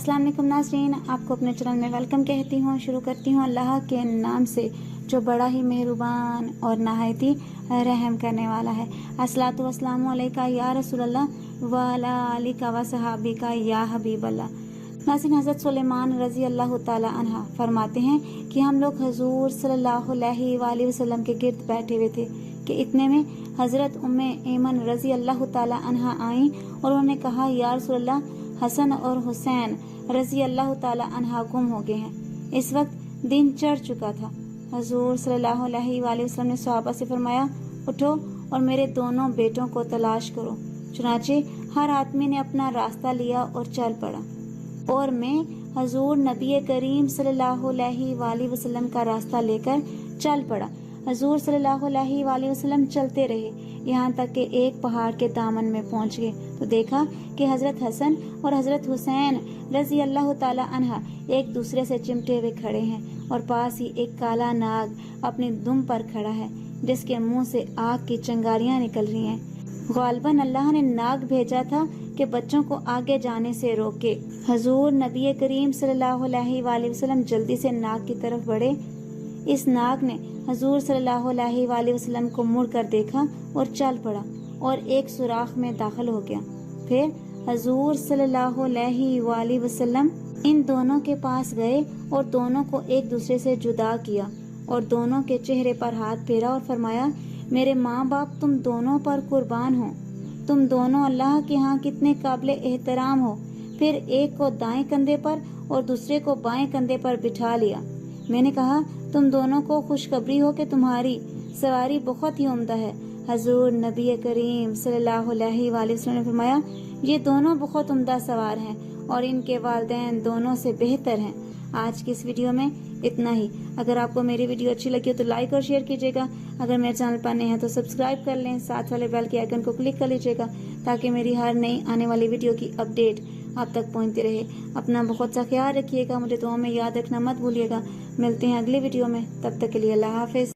अस्सलाम वालेकुम नाज़रीन, आपको अपने चैनल में वेलकम कहती हूँ। शुरू करती हूँ अल्लाह के नाम से जो बड़ा ही मेहरबान और नहायत ही रहम करने वाला है। अस्सलातु वस्सलामु अलैका या रसूलल्लाह व अला आलिका व सहाबिका या हबीबल्लाह। नाज़रीन, हज़रत सुलेमान रज़ी अल्लाह ताला अन्हा फरमाते हैं कि हम लोग हजूर सल्लल्लाहु अलैहि वसल्लम के गिर्द बैठे हुए थे कि इतने में हज़रत उम्मे ऐमन रज़ी अल्लाह ताला अन्हा आईं और उन्होंने कहा, या रसूलल्लाह, हसन और हुसैन रज़ी अल्लाह ताला अन्हा गुम हो गए हैं। इस वक्त दिन चढ़ चुका था। हजूर सल्लल्लाहु अलैहि वसल्लम ने सहाबा से फरमाया, उठो और मेरे दोनों बेटों को तलाश करो। चुनाचे हर आदमी ने अपना रास्ता लिया और चल पड़ा और मैं हजूर नबी करीम सल्लल्लाहु अलैहि वसल्लम का रास्ता लेकर चल पड़ा। हजूर सल्लल्लाहु अलैहि वसल्लम चलते रहे यहाँ तक कि एक पहाड़ के दामन में पहुँच गए तो देखा कि हजरत हसन और हजरत हुसैन रज़ी अल्लाह ताला अन्हा एक दूसरे से चिमटे हुए खड़े हैं और पास ही एक काला नाग अपनी दुम पर खड़ा है जिसके मुंह से आग की चिंगारियां निकल रही हैं। गालिबन अल्लाह ने नाग भेजा था कि बच्चों को आगे जाने से रोके। हजूर नबी करीम सल्लल्लाहु अलैहि वसल्लम जल्दी से नाग की तरफ बढ़े। इस नाग ने हजूर सल्लल्लाहु अलैहि वसल्लम को मुड़ कर देखा और चल पड़ा और एक सुराख में दाखिल हो गया। फिर हजूर सल्लल्लाहु अलैहि वसल्लम इन दोनों के पास गए और दोनों को एक दूसरे से जुदा किया और दोनों के चेहरे पर हाथ फेरा और फरमाया, मेरे माँ बाप तुम दोनों पर कुर्बान हो। तुम दोनों अल्लाह के यहाँ कितने काबिल एहतराम हो। फिर एक को दाएं कंधे पर और दूसरे को बाएं कंधे पर बिठा लिया। मैंने कहा, तुम दोनों को खुशखबरी हो कि तुम्हारी सवारी बहुत ही उम्दा है। हजूर नबी करीम सल्लल्लाहु अलैहि वसल्लम ने फरमाया, ये दोनों बहुत उम्दा सवार हैं और इनके वालिदैन दोनों से बेहतर हैं। आज की इस वीडियो में इतना ही। अगर आपको मेरी वीडियो अच्छी लगी हो तो लाइक और शेयर कीजिएगा। अगर मेरे चैनल पर नए हैं तो सब्सक्राइब कर लें, साथ वाले बेल के आइकन को क्लिक कर लीजिएगा ताकि मेरी हर नई आने वाली वीडियो की अपडेट आप तक पहुंचती रहे। अपना बहुत सा ख्याल रखिएगा, मुझे दुआ में याद रखना मत भूलिएगा। मिलते हैं अगली वीडियो में, तब तक के लिए अल्लाह हाफिज।